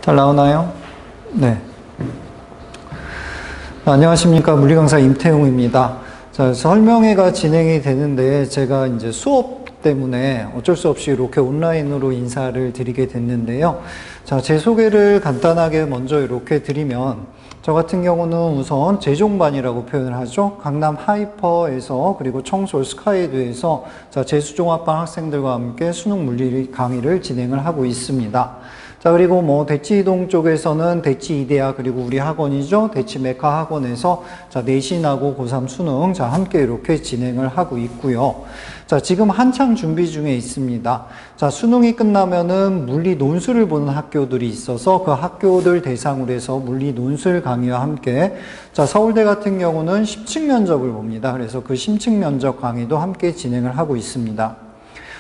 잘 나오나요? 네. 안녕하십니까. 물리강사 임태웅입니다. 자, 설명회가 진행이 되는데 제가 이제 수업 때문에 어쩔 수 없이 이렇게 온라인으로 인사를 드리게 됐는데요. 자, 제 소개를 간단하게 먼저 이렇게 드리면 저 같은 경우는 우선 재종반이라고 표현을 하죠. 강남 하이퍼에서 그리고 청솔 스카이드에서 자, 재수종합반 학생들과 함께 수능 물리 강의를 진행을 하고 있습니다. 자, 그리고 대치이동 쪽에서는 대치이대학 그리고 우리 학원이죠. 대치메카 학원에서 자, 내신하고 고3 수능 자, 함께 이렇게 진행을 하고 있고요. 자, 지금 한창 준비 중에 있습니다. 자, 수능이 끝나면은 물리 논술을 보는 학교들이 있어서 그 학교들 대상으로 해서 물리 논술 강의와 함께 자, 서울대 같은 경우는 심층 면접을 봅니다. 그래서 그 심층 면접 강의도 함께 진행을 하고 있습니다.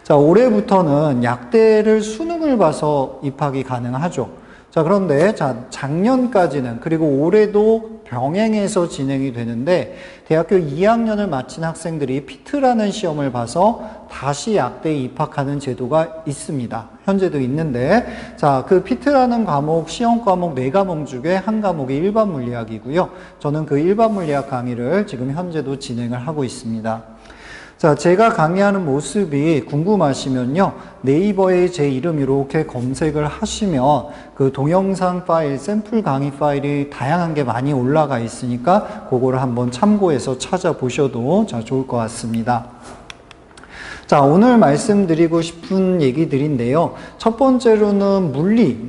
자, 올해부터는 약대를 수능을 봐서 입학이 가능하죠. 자, 그런데 작년까지는 그리고 올해도 병행해서 진행이 되는데 대학교 2학년을 마친 학생들이 피트라는 시험을 봐서 다시 약대에 입학하는 제도가 있습니다. 현재도 있는데 자, 그 피트라는 과목, 시험 과목 4과목 중에 한 과목이 일반 물리학이고요. 저는 그 일반 물리학 강의를 지금 현재도 진행을 하고 있습니다. 자, 제가 강의하는 모습이 궁금하시면요. 네이버에 제 이름 이렇게 검색을 하시면 그 동영상 파일, 샘플 강의 파일이 다양한 게 많이 올라가 있으니까 그거를 한번 참고해서 찾아보셔도 자, 좋을 것 같습니다. 자, 오늘 말씀드리고 싶은 얘기들인데요. 첫 번째로는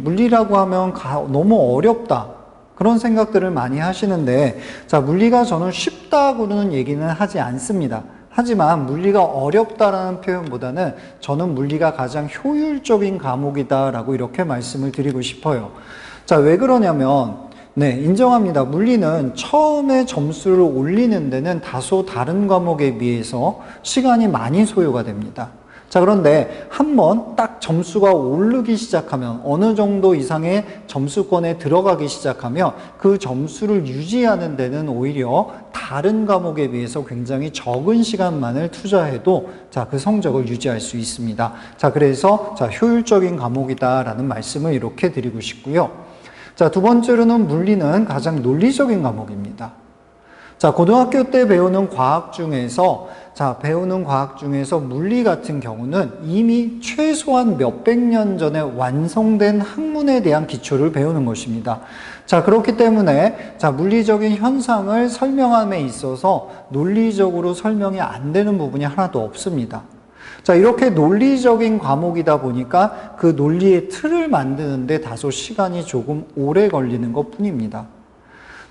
물리라고 하면 너무 어렵다. 그런 생각들을 많이 하시는데 자, 물리가 저는 쉽다고는 얘기는 하지 않습니다. 하지만 물리가 어렵다라는 표현보다는 저는 물리가 가장 효율적인 과목이다라고 이렇게 말씀을 드리고 싶어요. 자, 왜 그러냐면 네, 인정합니다. 물리는 처음에 점수를 올리는 데는 다소 다른 과목에 비해서 시간이 많이 소요가 됩니다. 자, 그런데 한번 딱 점수가 오르기 시작하면 어느 정도 이상의 점수권에 들어가기 시작하면 그 점수를 유지하는 데는 오히려 다른 과목에 비해서 굉장히 적은 시간만을 투자해도 자, 그 성적을 유지할 수 있습니다. 자, 그래서 자, 효율적인 과목이다라는 말씀을 이렇게 드리고 싶고요. 자, 두 번째로는 물리는 가장 논리적인 과목입니다. 자, 고등학교 때 배우는 과학 중에서 물리 같은 경우는 이미 최소한 몇백 년 전에 완성된 학문에 대한 기초를 배우는 것입니다. 자, 그렇기 때문에 자, 물리적인 현상을 설명함에 있어서 논리적으로 설명이 안 되는 부분이 하나도 없습니다. 자, 이렇게 논리적인 과목이다 보니까 그 논리의 틀을 만드는데 다소 시간이 조금 오래 걸리는 것 뿐입니다.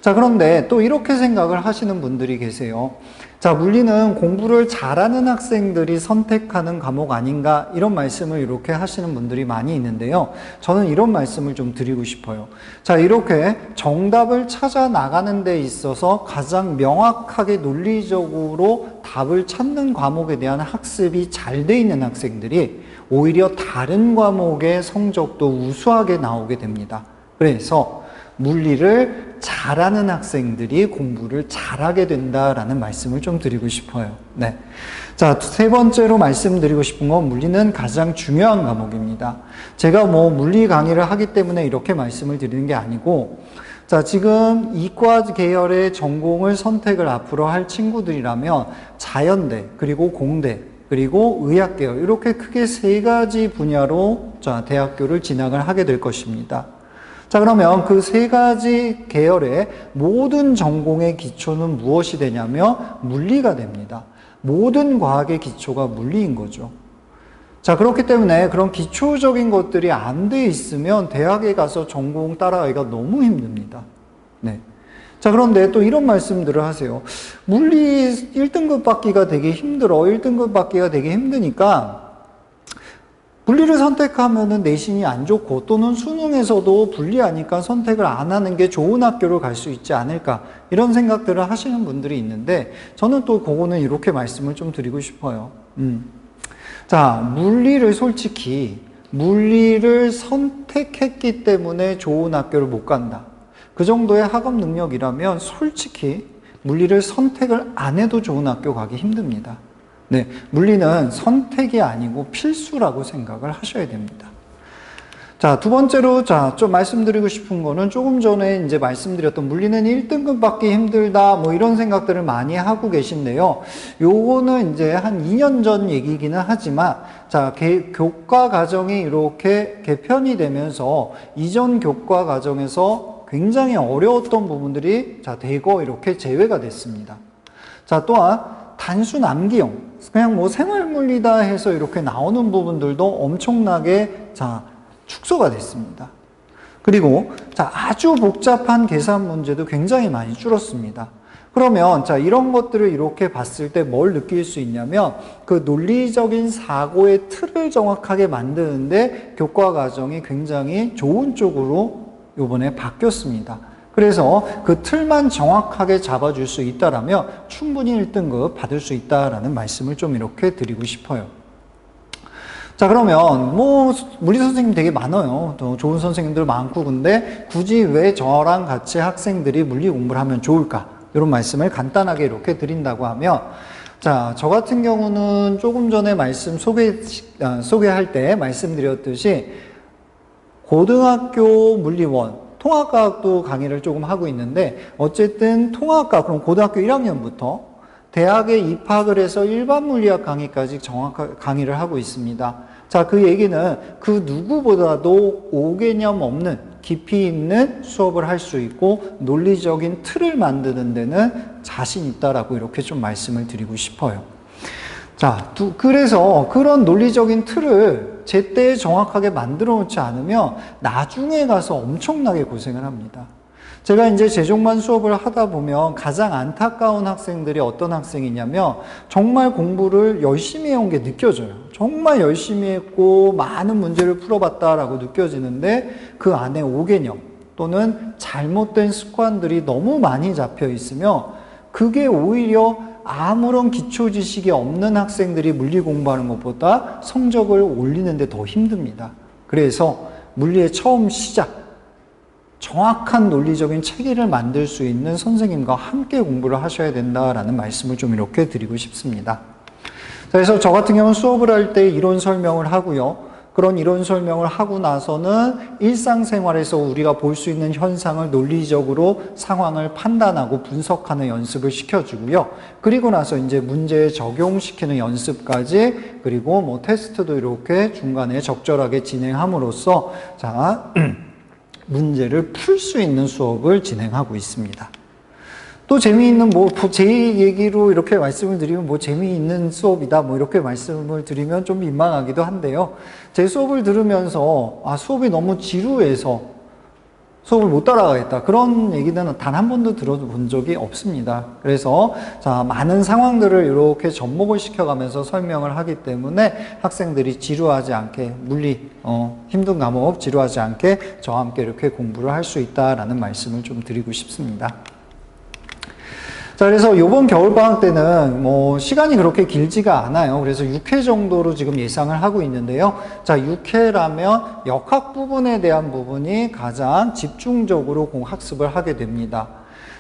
자, 그런데 또 이렇게 생각을 하시는 분들이 계세요. 자, 물리는 공부를 잘하는 학생들이 선택하는 과목 아닌가 이런 말씀을 이렇게 하시는 분들이 많이 있는데요. 저는 이런 말씀을 좀 드리고 싶어요. 자, 이렇게 정답을 찾아 나가는 데 있어서 가장 명확하게 논리적으로 답을 찾는 과목에 대한 학습이 잘 돼 있는 학생들이 오히려 다른 과목의 성적도 우수하게 나오게 됩니다. 그래서 물리를 잘하는 학생들이 공부를 잘하게 된다라는 말씀을 좀 드리고 싶어요. 네. 자, 세 번째로 말씀드리고 싶은 건 물리는 가장 중요한 과목입니다. 제가 물리 강의를 하기 때문에 이렇게 말씀을 드리는 게 아니고 자, 지금 이과 계열의 전공을 선택을 앞으로 할 친구들이라면 자연대, 그리고 공대, 그리고 의학계열 이렇게 크게 세 가지 분야로 자, 대학교를 진학을 하게 될 것입니다. 자, 그러면 그 세 가지 계열의 모든 전공의 기초는 무엇이 되냐면 물리가 됩니다. 모든 과학의 기초가 물리인 거죠. 자, 그렇기 때문에 그런 기초적인 것들이 안 돼 있으면 대학에 가서 전공 따라가기가 너무 힘듭니다. 네. 자, 그런데 또 이런 말씀들을 하세요. 물리 1등급 받기가 되게 힘들어. 1등급 받기가 되게 힘드니까 분리를 선택하면은 내신이 안 좋고 또는 수능에서도 불리하니까 선택을 안 하는 게 좋은 학교를 갈 수 있지 않을까 이런 생각들을 하시는 분들이 있는데 저는 또 그거는 이렇게 말씀을 좀 드리고 싶어요. 자, 솔직히 물리를 선택했기 때문에 좋은 학교를 못 간다. 그 정도의 학업 능력이라면 솔직히 물리를 선택을 안 해도 좋은 학교 가기 힘듭니다. 네, 물리는 선택이 아니고 필수라고 생각을 하셔야 됩니다. 자, 두 번째로, 자, 좀 말씀드리고 싶은 거는 조금 전에 이제 말씀드렸던 물리는 1등급 받기 힘들다, 뭐 이런 생각들을 많이 하고 계신데요. 요거는 이제 한 2년 전 얘기기는 하지만, 자, 교과 과정이 이렇게 개편이 되면서 이전 교과 과정에서 굉장히 어려웠던 부분들이, 자, 대거 이렇게 제외가 됐습니다. 자, 또한 단순 암기형, 그냥 뭐 생활물리다 해서 이렇게 나오는 부분들도 엄청나게, 자, 축소가 됐습니다. 그리고 자, 아주 복잡한 계산 문제도 굉장히 많이 줄었습니다. 그러면 자, 이런 것들을 이렇게 봤을 때 뭘 느낄 수 있냐면 그 논리적인 사고의 틀을 정확하게 만드는데 교과 과정이 굉장히 좋은 쪽으로 이번에 바뀌었습니다. 그래서 그 틀만 정확하게 잡아줄 수 있다라면 충분히 1등급 받을 수 있다라는 말씀을 좀 이렇게 드리고 싶어요. 자, 그러면 뭐 물리 선생님 되게 많아요. 또 좋은 선생님들 많고, 근데 굳이 왜 저랑 같이 학생들이 물리 공부를 하면 좋을까? 이런 말씀을 간단하게 이렇게 드린다고 하면, 자, 저 같은 경우는 조금 전에 소개할 때 말씀드렸듯이 고등학교 물리원, 통합과학도 강의를 조금 하고 있는데, 어쨌든 통합과학, 그럼 고등학교 1학년부터 대학에 입학을 해서 일반 물리학 강의까지 정확하게 강의를 하고 있습니다. 자, 그 얘기는 그 누구보다도 오개념 없는 깊이 있는 수업을 할 수 있고 논리적인 틀을 만드는 데는 자신 있다라고 이렇게 좀 말씀을 드리고 싶어요. 자, 그래서 그런 논리적인 틀을 제때 정확하게 만들어 놓지 않으면 나중에 가서 엄청나게 고생을 합니다. 제가 이제 재종반 수업을 하다 보면 가장 안타까운 학생들이 어떤 학생이냐면 정말 공부를 열심히 해온 게 느껴져요. 정말 열심히 했고 많은 문제를 풀어봤다라고 느껴지는데 그 안에 오개념 또는 잘못된 습관들이 너무 많이 잡혀 있으며 그게 오히려 아무런 기초 지식이 없는 학생들이 물리 공부하는 것보다 성적을 올리는 데 더 힘듭니다. 그래서 물리의 처음 시작, 정확한 논리적인 체계를 만들 수 있는 선생님과 함께 공부를 하셔야 된다라는 말씀을 좀 이렇게 드리고 싶습니다. 그래서 저 같은 경우는 수업을 할 때 이론 설명을 하고요. 그런 이론 설명을 하고 나서는 일상생활에서 우리가 볼 수 있는 현상을 논리적으로 상황을 판단하고 분석하는 연습을 시켜주고요. 그리고 나서 이제 문제에 적용시키는 연습까지, 그리고 뭐 테스트도 이렇게 중간에 적절하게 진행함으로써 자, 문제를 풀 수 있는 수업을 진행하고 있습니다. 또 재미있는 제 얘기로 이렇게 말씀을 드리면 재미있는 수업이다 이렇게 말씀을 드리면 좀 민망하기도 한데요. 제 수업을 들으면서 수업이 너무 지루해서 수업을 못 따라가겠다, 그런 얘기는 단 한 번도 들어본 적이 없습니다. 그래서 자, 많은 상황들을 이렇게 접목을 시켜가면서 설명을 하기 때문에 학생들이 지루하지 않게, 물리 힘든 과목 지루하지 않게 저와 함께 이렇게 공부를 할 수 있다라는 말씀을 좀 드리고 싶습니다. 자, 그래서 이번 겨울방학 때는 시간이 그렇게 길지가 않아요. 그래서 6회 정도로 지금 예상을 하고 있는데요. 자, 6회라면 역학 부분에 대한 부분이 가장 집중적으로 학습을 하게 됩니다.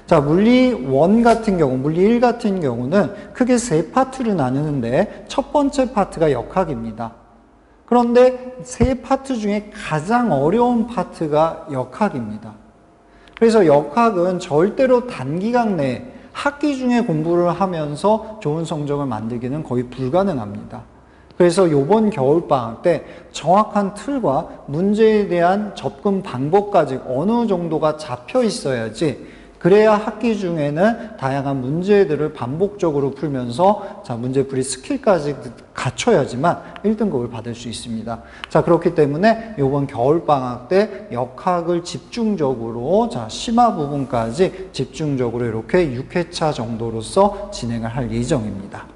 자, 물리 1 같은 경우, 물리 1 같은 경우는 크게 세 파트를 나누는데 첫 번째 파트가 역학입니다. 그런데 세 파트 중에 가장 어려운 파트가 역학입니다. 그래서 역학은 절대로 단기간 내에 학기 중에 공부를 하면서 좋은 성적을 만들기는 거의 불가능합니다. 그래서 이번 겨울방학 때 정확한 틀과 문제에 대한 접근 방법까지 어느 정도가 잡혀 있어야지, 그래야 학기 중에는 다양한 문제들을 반복적으로 풀면서 자, 문제풀이 스킬까지 갖춰야지만 1등급을 받을 수 있습니다. 자, 그렇기 때문에 이번 겨울방학 때 역학을 집중적으로, 자, 심화 부분까지 집중적으로 이렇게 6회차 정도로서 진행을 할 예정입니다.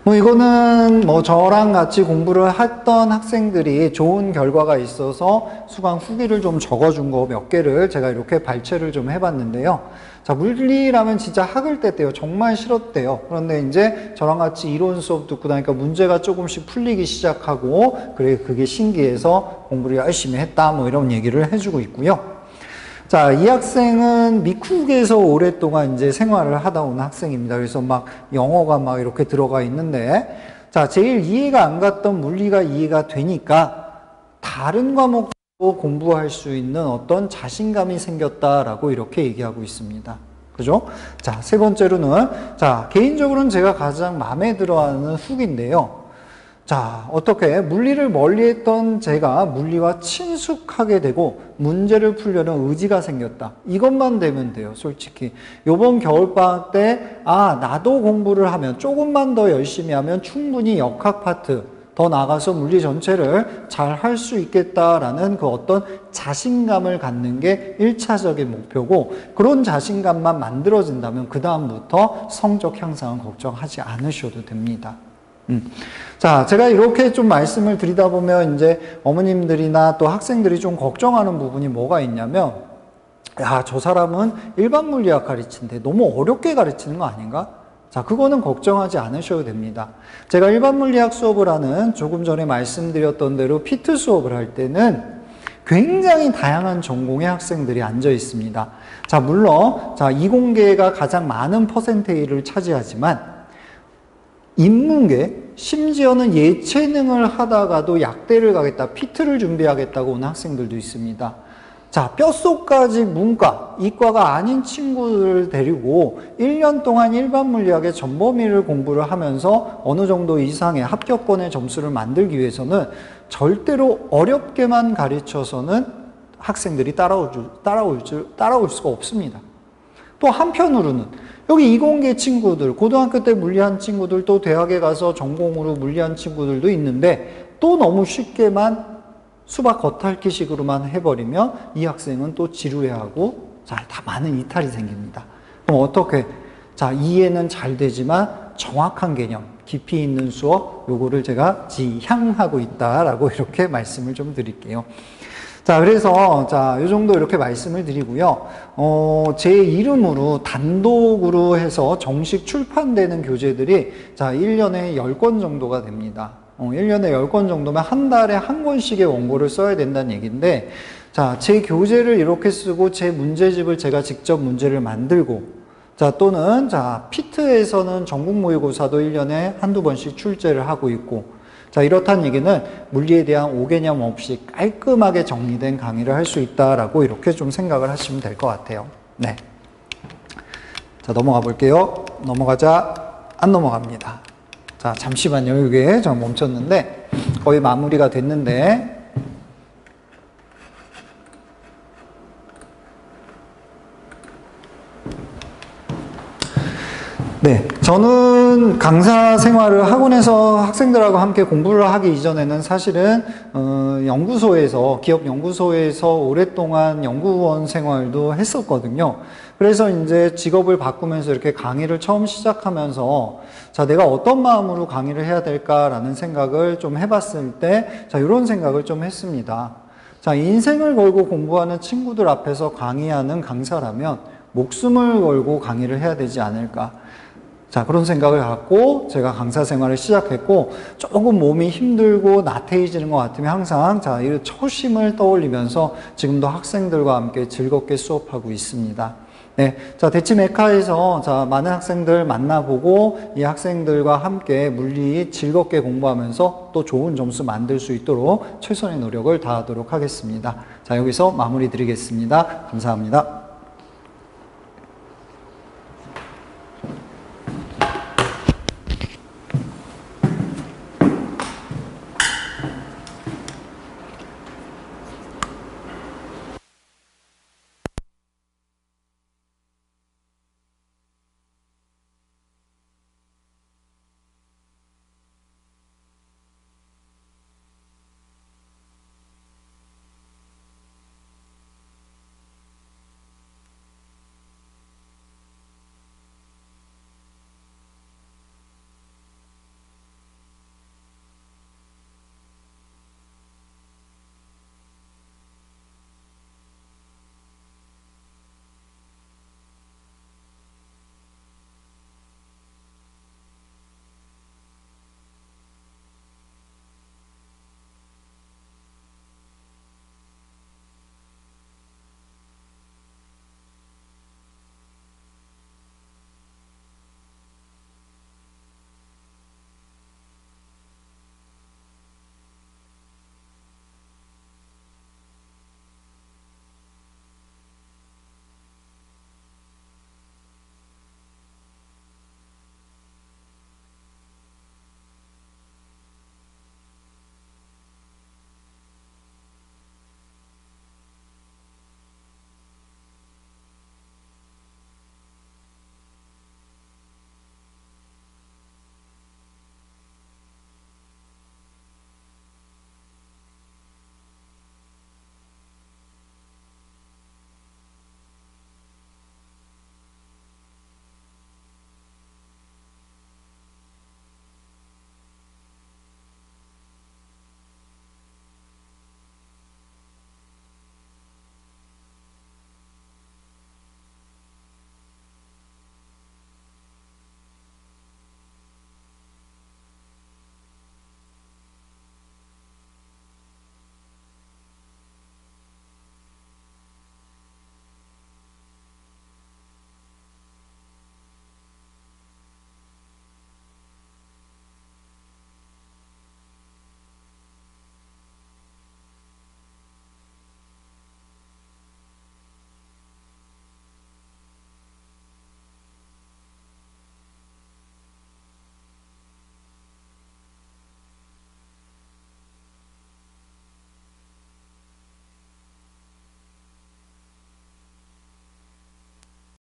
이거는 저랑 같이 공부를 했던 학생들이 좋은 결과가 있어서 수강 후기를 좀 적어준 거 몇 개를 제가 이렇게 발췌를 좀 해봤는데요. 자, 물리라면 진짜 학을 뗐대요. 정말 싫었대요. 그런데 이제 저랑 같이 이론 수업 듣고 나니까 문제가 조금씩 풀리기 시작하고, 그게 신기해서 공부를 열심히 했다, 이런 얘기를 해주고 있고요. 자, 이 학생은 미국에서 오랫동안 이제 생활을 하다 온 학생입니다. 그래서 영어가 이렇게 들어가 있는데, 자, 제일 이해가 안 갔던 물리가 이해가 되니까 다른 과목도 공부할 수 있는 어떤 자신감이 생겼다라고 이렇게 얘기하고 있습니다. 그죠? 자, 세 번째로는, 자, 개인적으로는 제가 가장 마음에 들어 하는 후기인데요. 자, 어떻게 물리를 멀리했던 제가 물리와 친숙하게 되고 문제를 풀려는 의지가 생겼다. 이것만 되면 돼요, 솔직히. 요번 겨울방학 때, 나도 공부를 하면, 조금만 더 열심히 하면 충분히 역학 파트, 더 나아가서 물리 전체를 잘 할 수 있겠다라는 그 어떤 자신감을 갖는 게 1차적인 목표고, 그런 자신감만 만들어진다면 그 다음부터 성적 향상은 걱정하지 않으셔도 됩니다. 자, 제가 이렇게 좀 말씀을 드리다 보면 이제 어머님들이나 또 학생들이 좀 걱정하는 부분이 뭐가 있냐면, 야, 저 사람은 일반 물리학 가르치는데 너무 어렵게 가르치는 거 아닌가? 자, 그거는 걱정하지 않으셔도 됩니다. 제가 일반 물리학 수업을 하는, 조금 전에 말씀드렸던 대로 피트 수업을 할 때는 굉장히 다양한 전공의 학생들이 앉아 있습니다. 자, 물론, 자, 이공계가 가장 많은 퍼센테이를 차지하지만, 인문계, 심지어는 예체능을 하다가도 약대를 가겠다, 피트를 준비하겠다고 온 학생들도 있습니다. 자, 뼛속까지 문과, 이과가 아닌 친구들을 데리고 1년 동안 일반 물리학의 전범위를 공부를 하면서 어느 정도 이상의 합격권의 점수를 만들기 위해서는 절대로 어렵게만 가르쳐서는 학생들이 따라올 수가 없습니다. 또 한편으로는 여기 이공계 친구들, 고등학교 때 물리한 친구들, 또 대학에 가서 전공으로 물리한 친구들도 있는데 또 너무 쉽게만 수박 겉핥기식으로만 해버리면 이 학생은 또 지루해하고, 자, 다 많은 이탈이 생깁니다. 그럼 어떻게? 자, 이해는 잘 되지만 정확한 개념, 깊이 있는 수업, 요거를 제가 지향하고 있다라고 이렇게 말씀을 좀 드릴게요. 자, 그래서, 자, 요 정도 이렇게 말씀을 드리고요. 제 이름으로 단독으로 해서 정식 출판되는 교재들이, 자, 1년에 10권 정도가 됩니다. 1년에 10권 정도면 한 달에 한 권씩의 원고를 써야 된다는 얘기인데, 자, 제 교재를 이렇게 쓰고 제 문제집을 제가 직접 문제를 만들고, 자, 또는, 자, 피트에서는 전국 모의고사도 1년에 한두 번씩 출제를 하고 있고, 자, 이렇다는 얘기는 물리에 대한 오개념 없이 깔끔하게 정리된 강의를 할 수 있다라고 이렇게 좀 생각을 하시면 될 것 같아요. 네. 자, 넘어가 볼게요. 안 넘어갑니다. 자, 잠시만요. 이게 좀 멈췄는데 거의 마무리가 됐는데, 네, 저는 강사 생활을 학원에서 학생들하고 함께 공부를 하기 이전에는 사실은 연구소에서, 기업 연구소에서 오랫동안 연구원 생활도 했었거든요. 그래서 이제 직업을 바꾸면서 이렇게 강의를 처음 시작하면서, 자, 내가 어떤 마음으로 강의를 해야 될까라는 생각을 좀 해봤을 때, 자, 이런 생각을 좀 했습니다. 자, 인생을 걸고 공부하는 친구들 앞에서 강의하는 강사라면 목숨을 걸고 강의를 해야 되지 않을까. 자, 그런 생각을 갖고 제가 강사 생활을 시작했고, 조금 몸이 힘들고 나태해지는 것 같으면 항상, 자, 이 초심을 떠올리면서 지금도 학생들과 함께 즐겁게 수업하고 있습니다. 네. 자, 대치 메카에서, 자, 많은 학생들 만나보고 이 학생들과 함께 물리 즐겁게 공부하면서 또 좋은 점수 만들 수 있도록 최선의 노력을 다하도록 하겠습니다. 자, 여기서 마무리 드리겠습니다. 감사합니다.